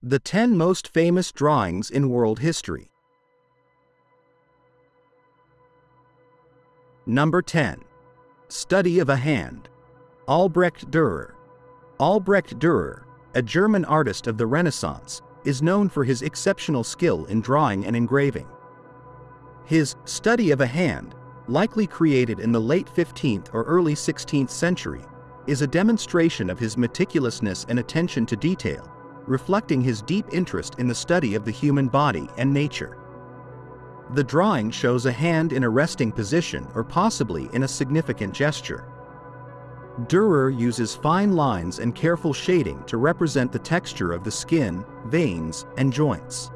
The 10 most famous drawings in world history. Number 10. Study of a hand. Albrecht Dürer. Albrecht Dürer, a German artist of the Renaissance, is known for his exceptional skill in drawing and engraving. His Study of a Hand, likely created in the late 15th or early 16th century, is a demonstration of his meticulousness and attention to detail, reflecting his deep interest in the study of the human body and nature. The drawing shows a hand in a resting position or possibly in a significant gesture. Dürer uses fine lines and careful shading to represent the texture of the skin, veins, and joints.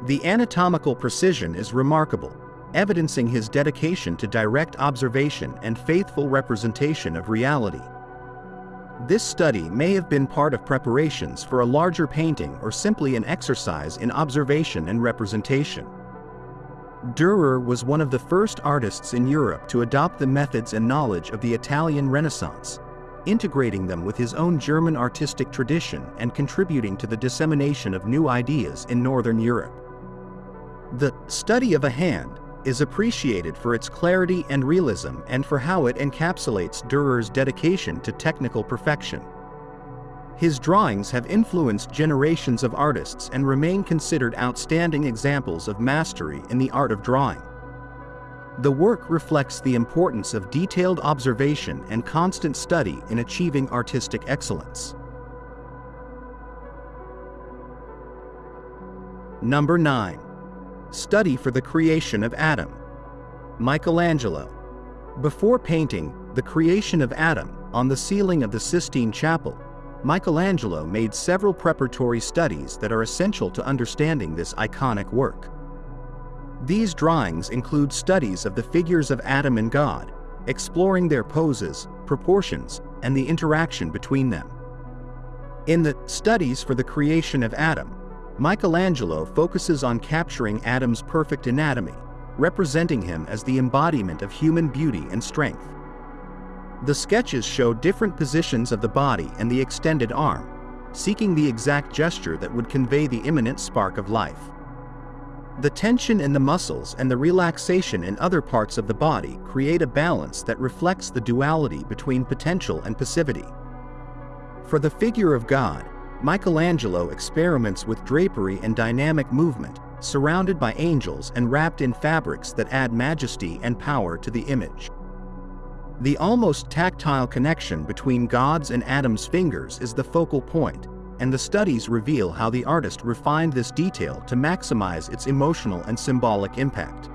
The anatomical precision is remarkable, evidencing his dedication to direct observation and faithful representation of reality. This study may have been part of preparations for a larger painting or simply an exercise in observation and representation. Dürer was one of the first artists in Europe to adopt the methods and knowledge of the Italian Renaissance, integrating them with his own German artistic tradition and contributing to the dissemination of new ideas in Northern Europe. The Study of a Hand is appreciated for its clarity and realism and for how it encapsulates Dürer's dedication to technical perfection. His drawings have influenced generations of artists and remain considered outstanding examples of mastery in the art of drawing. The work reflects the importance of detailed observation and constant study in achieving artistic excellence. Number 9. Study for the creation of Adam. Michelangelo. Before painting The Creation of Adam on the ceiling of the Sistine Chapel, Michelangelo made several preparatory studies that are essential to understanding this iconic work. These drawings include studies of the figures of Adam and God, exploring their poses, proportions, and the interaction between them. In the Studies for the Creation of Adam, Michelangelo focuses on capturing Adam's perfect anatomy, representing him as the embodiment of human beauty and strength. The sketches show different positions of the body and the extended arm, seeking the exact gesture that would convey the imminent spark of life. The tension in the muscles and the relaxation in other parts of the body create a balance that reflects the duality between potential and passivity. For the figure of God, Michelangelo experiments with drapery and dynamic movement, surrounded by angels and wrapped in fabrics that add majesty and power to the image. The almost tactile connection between God's and Adam's fingers is the focal point, and the studies reveal how the artist refined this detail to maximize its emotional and symbolic impact.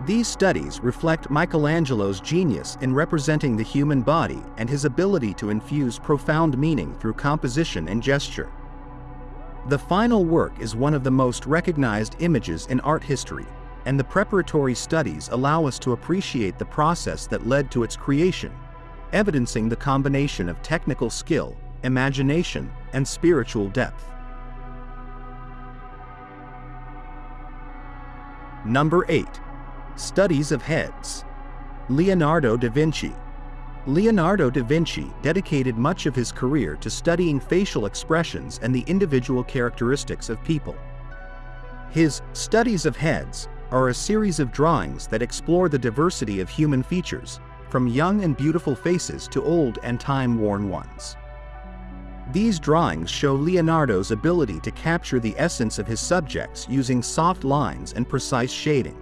These studies reflect Michelangelo's genius in representing the human body and his ability to infuse profound meaning through composition and gesture. The final work is one of the most recognized images in art history, and the preparatory studies allow us to appreciate the process that led to its creation, evidencing the combination of technical skill, imagination, and spiritual depth. Number 8. Studies of Heads. Leonardo da Vinci. Leonardo da Vinci dedicated much of his career to studying facial expressions and the individual characteristics of people. His Studies of Heads are a series of drawings that explore the diversity of human features, from young and beautiful faces to old and time-worn ones. These drawings show Leonardo's ability to capture the essence of his subjects using soft lines and precise shading.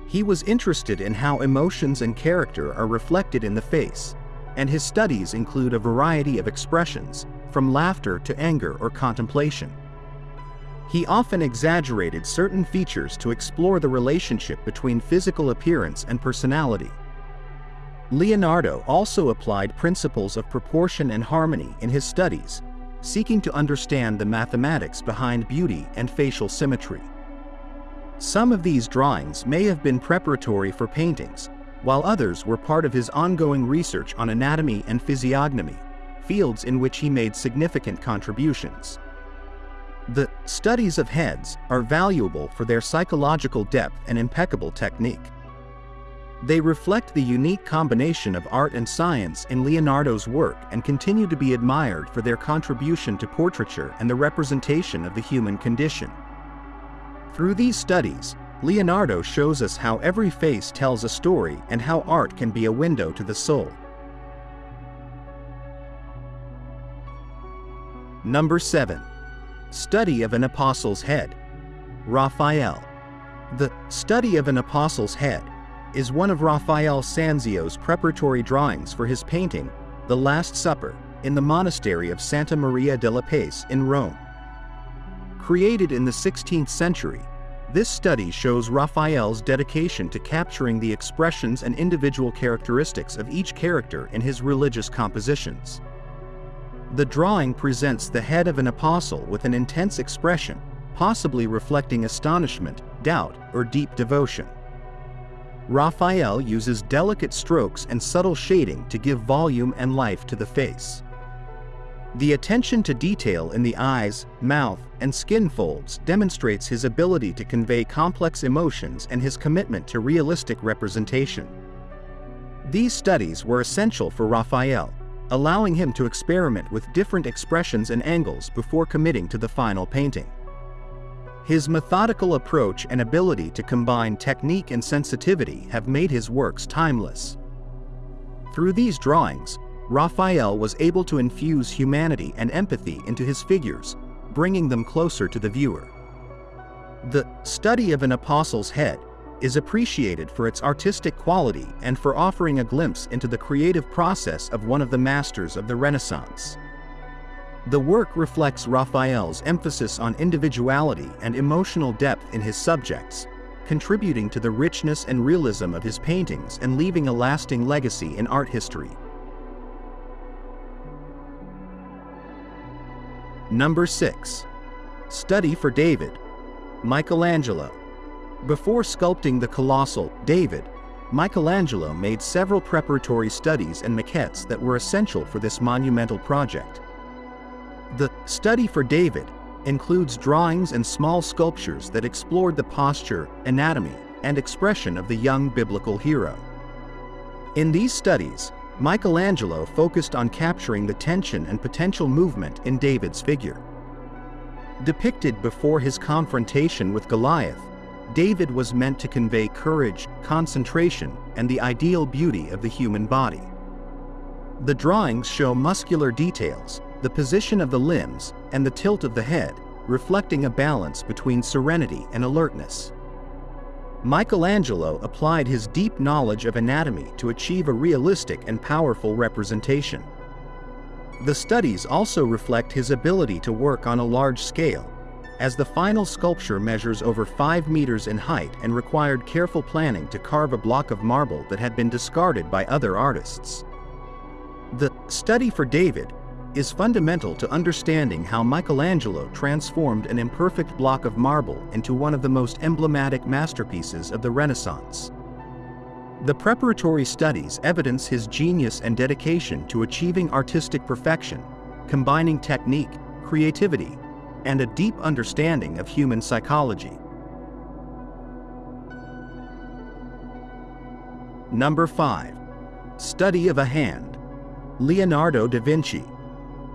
He was interested in how emotions and character are reflected in the face, and his studies include a variety of expressions, from laughter to anger or contemplation. He often exaggerated certain features to explore the relationship between physical appearance and personality. Leonardo also applied principles of proportion and harmony in his studies, seeking to understand the mathematics behind beauty and facial symmetry. Some of these drawings may have been preparatory for paintings, while others were part of his ongoing research on anatomy and physiognomy, fields in which he made significant contributions. The Studies of Heads are valuable for their psychological depth and impeccable technique. They reflect the unique combination of art and science in Leonardo's work and continue to be admired for their contribution to portraiture and the representation of the human condition. Through these studies, Leonardo shows us how every face tells a story and how art can be a window to the soul. Number 7. Study of an Apostle's Head. Raphael. The Study of an Apostle's Head is one of Raphael Sanzio's preparatory drawings for his painting, The Last Supper, in the monastery of Santa Maria della Pace in Rome. Created in the 16th century, this study shows Raphael's dedication to capturing the expressions and individual characteristics of each character in his religious compositions. The drawing presents the head of an apostle with an intense expression, possibly reflecting astonishment, doubt, or deep devotion. Raphael uses delicate strokes and subtle shading to give volume and life to the face. The attention to detail in the eyes, mouth, and skin folds demonstrates his ability to convey complex emotions and his commitment to realistic representation. These studies were essential for Raphael, allowing him to experiment with different expressions and angles before committing to the final painting. His methodical approach and ability to combine technique and sensitivity have made his works timeless. Through these drawings, Raphael was able to infuse humanity and empathy into his figures, bringing them closer to the viewer. The Study of an Apostle's Head is appreciated for its artistic quality and for offering a glimpse into the creative process of one of the masters of the Renaissance. The work reflects Raphael's emphasis on individuality and emotional depth in his subjects, contributing to the richness and realism of his paintings and leaving a lasting legacy in art history. Number 6. Study for David. Michelangelo. Before sculpting the colossal David, Michelangelo made several preparatory studies and maquettes that were essential for this monumental project. The Study for David includes drawings and small sculptures that explored the posture, anatomy, and expression of the young biblical hero. In these studies, Michelangelo focused on capturing the tension and potential movement in David's figure. Depicted before his confrontation with Goliath, David was meant to convey courage, concentration, and the ideal beauty of the human body. The drawings show muscular details, the position of the limbs, and the tilt of the head, reflecting a balance between serenity and alertness. Michelangelo applied his deep knowledge of anatomy to achieve a realistic and powerful representation. The studies also reflect his ability to work on a large scale, as the final sculpture measures over 5 meters in height and required careful planning to carve a block of marble that had been discarded by other artists. The Study for David is fundamental to understanding how Michelangelo transformed an imperfect block of marble into one of the most emblematic masterpieces of the Renaissance. The preparatory studies evidence his genius and dedication to achieving artistic perfection, combining technique, creativity, and a deep understanding of human psychology. Number 5. Study of a Hand. Leonardo da Vinci.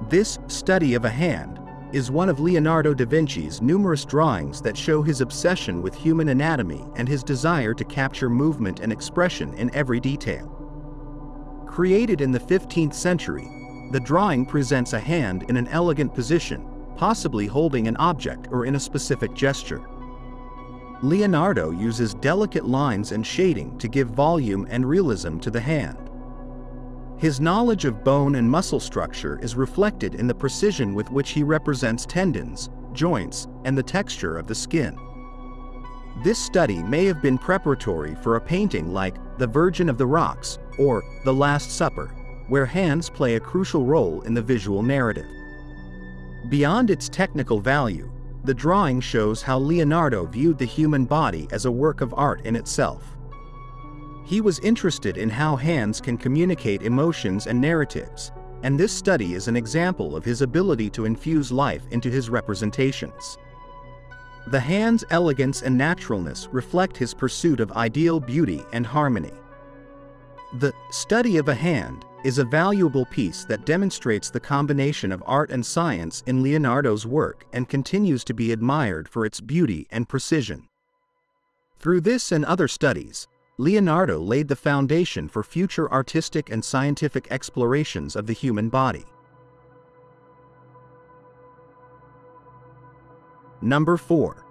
This Study of a Hand is one of Leonardo da Vinci's numerous drawings that show his obsession with human anatomy and his desire to capture movement and expression in every detail. Created in the 15th century, the drawing presents a hand in an elegant position, possibly holding an object or in a specific gesture. Leonardo uses delicate lines and shading to give volume and realism to the hand. His knowledge of bone and muscle structure is reflected in the precision with which he represents tendons, joints, and the texture of the skin. This study may have been preparatory for a painting like The Virgin of the Rocks or The Last Supper, where hands play a crucial role in the visual narrative. Beyond its technical value, the drawing shows how Leonardo viewed the human body as a work of art in itself. He was interested in how hands can communicate emotions and narratives, and this study is an example of his ability to infuse life into his representations. The hand's elegance and naturalness reflect his pursuit of ideal beauty and harmony. The study of a hand is a valuable piece that demonstrates the combination of art and science in Leonardo's work and continues to be admired for its beauty and precision. Through this and other studies, Leonardo laid the foundation for future artistic and scientific explorations of the human body. Number 4.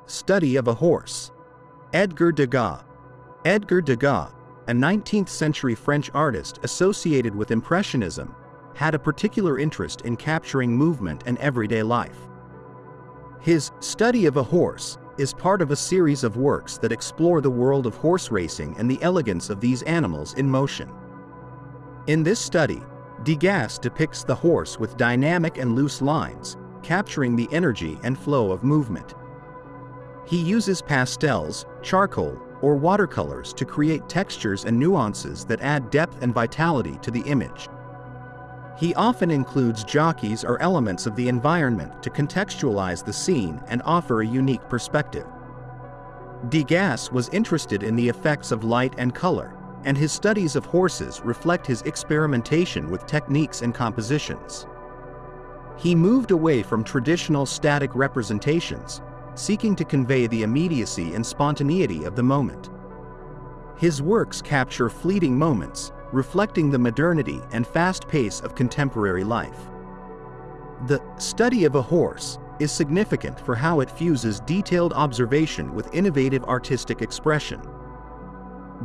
Study of a horse. Edgar Degas. Edgar Degas, a 19th-century French artist associated with Impressionism, had a particular interest in capturing movement and everyday life. His study of a horse is part of a series of works that explore the world of horse racing and the elegance of these animals in motion. In this study, Degas depicts the horse with dynamic and loose lines, capturing the energy and flow of movement. He uses pastels, charcoal, or watercolors to create textures and nuances that add depth and vitality to the image. He often includes jockeys or elements of the environment to contextualize the scene and offer a unique perspective. Degas was interested in the effects of light and color, and his studies of horses reflect his experimentation with techniques and compositions. He moved away from traditional static representations, seeking to convey the immediacy and spontaneity of the moment. His works capture fleeting moments, reflecting the modernity and fast pace of contemporary life. The study of a horse is significant for how it fuses detailed observation with innovative artistic expression.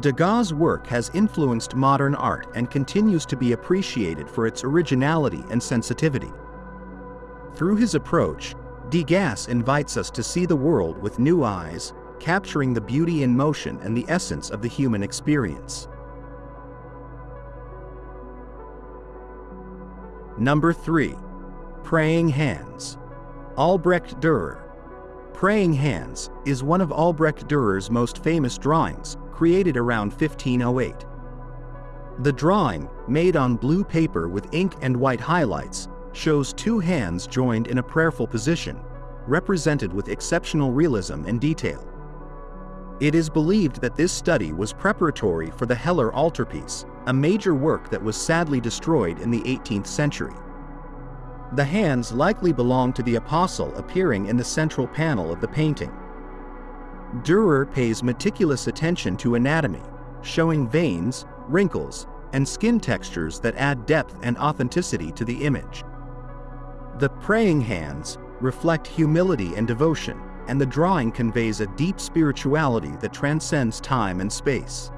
Degas' work has influenced modern art and continues to be appreciated for its originality and sensitivity. Through his approach, Degas invites us to see the world with new eyes, capturing the beauty in motion and the essence of the human experience. Number 3. Praying Hands. Albrecht Dürer. Praying Hands is one of Albrecht Dürer's most famous drawings, created around 1508. The drawing, made on blue paper with ink and white highlights, shows two hands joined in a prayerful position, represented with exceptional realism and detail. It is believed that this study was preparatory for the Heller altarpiece, a major work that was sadly destroyed in the 18th century. The hands likely belong to the apostle appearing in the central panel of the painting. Dürer pays meticulous attention to anatomy, showing veins, wrinkles, and skin textures that add depth and authenticity to the image. The praying hands reflect humility and devotion, and the drawing conveys a deep spirituality that transcends time and space.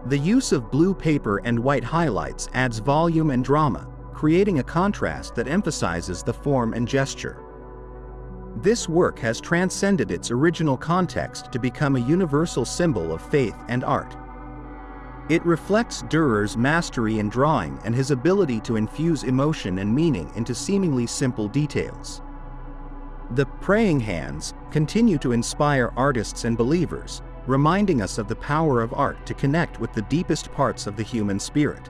The use of blue paper and white highlights adds volume and drama, creating a contrast that emphasizes the form and gesture. This work has transcended its original context to become a universal symbol of faith and art. It reflects Dürer's mastery in drawing and his ability to infuse emotion and meaning into seemingly simple details. The praying hands continue to inspire artists and believers, reminding us of the power of art to connect with the deepest parts of the human spirit.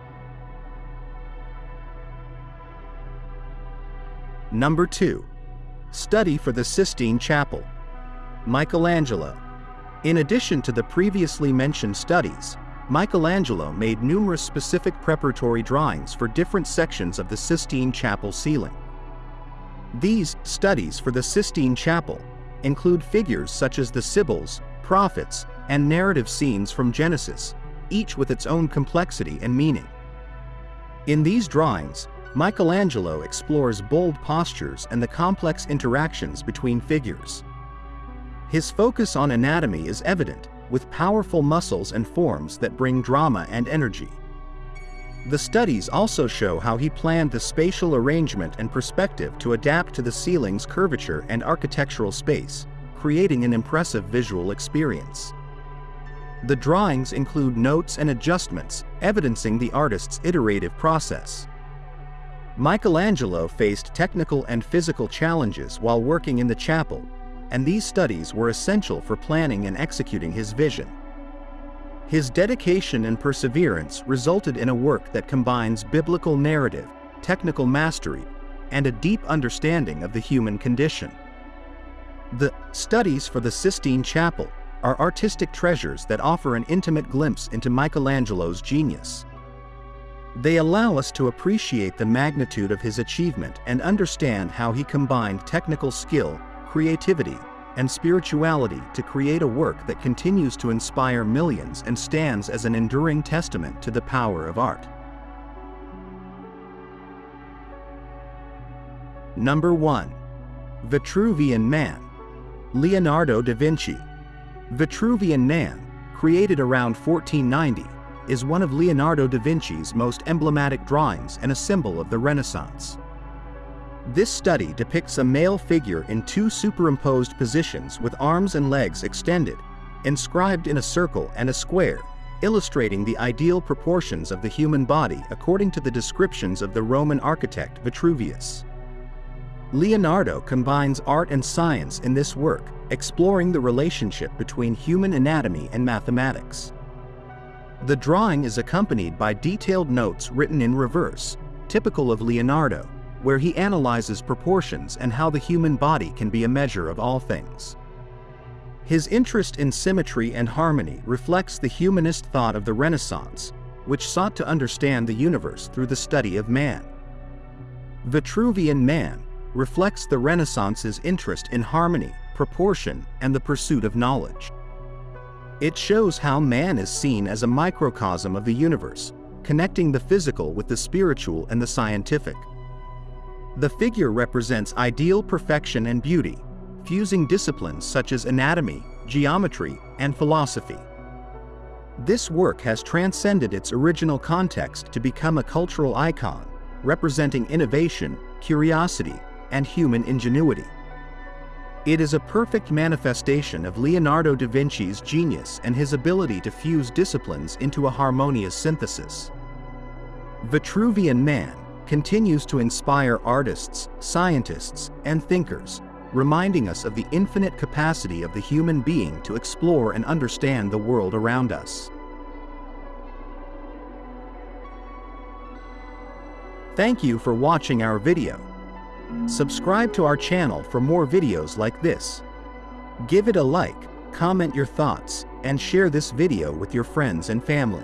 Number 2. Study for the Sistine Chapel. Michelangelo. In addition to the previously mentioned studies, Michelangelo made numerous specific preparatory drawings for different sections of the Sistine Chapel ceiling. These studies for the Sistine Chapel include figures such as the Sibyls, prophets, and narrative scenes from Genesis, each with its own complexity and meaning. In these drawings, Michelangelo explores bold postures and the complex interactions between figures. His focus on anatomy is evident, with powerful muscles and forms that bring drama and energy. The studies also show how he planned the spatial arrangement and perspective to adapt to the ceiling's curvature and architectural space, creating an impressive visual experience. The drawings include notes and adjustments, evidencing the artist's iterative process. Michelangelo faced technical and physical challenges while working in the chapel, and these studies were essential for planning and executing his vision. His dedication and perseverance resulted in a work that combines biblical narrative, technical mastery, and a deep understanding of the human condition. The studies for the Sistine Chapel are artistic treasures that offer an intimate glimpse into Michelangelo's genius. They allow us to appreciate the magnitude of his achievement and understand how he combined technical skill, creativity, and spirituality to create a work that continues to inspire millions and stands as an enduring testament to the power of art. Number 1. Vitruvian Man. Leonardo da Vinci. Vitruvian Man, created around 1490, is one of Leonardo da Vinci's most emblematic drawings and a symbol of the Renaissance. This study depicts a male figure in two superimposed positions with arms and legs extended, inscribed in a circle and a square, illustrating the ideal proportions of the human body according to the descriptions of the Roman architect Vitruvius. Leonardo combines art and science in this work, exploring the relationship between human anatomy and mathematics. The drawing is accompanied by detailed notes written in reverse, typical of Leonardo, where he analyzes proportions and how the human body can be a measure of all things. His interest in symmetry and harmony reflects the humanist thought of the Renaissance, which sought to understand the universe through the study of man. Vitruvian Man reflects the Renaissance's interest in harmony, proportion, and the pursuit of knowledge. It shows how man is seen as a microcosm of the universe, connecting the physical with the spiritual and the scientific. The figure represents ideal perfection and beauty, fusing disciplines such as anatomy, geometry, and philosophy. This work has transcended its original context to become a cultural icon, representing innovation, curiosity, and human ingenuity. It is a perfect manifestation of Leonardo da Vinci's genius and his ability to fuse disciplines into a harmonious synthesis. Vitruvian Man continues to inspire artists, scientists, and thinkers, reminding us of the infinite capacity of the human being to explore and understand the world around us. Thank you for watching our video. Subscribe to our channel for more videos like this. Give it a like, comment your thoughts, and share this video with your friends and family.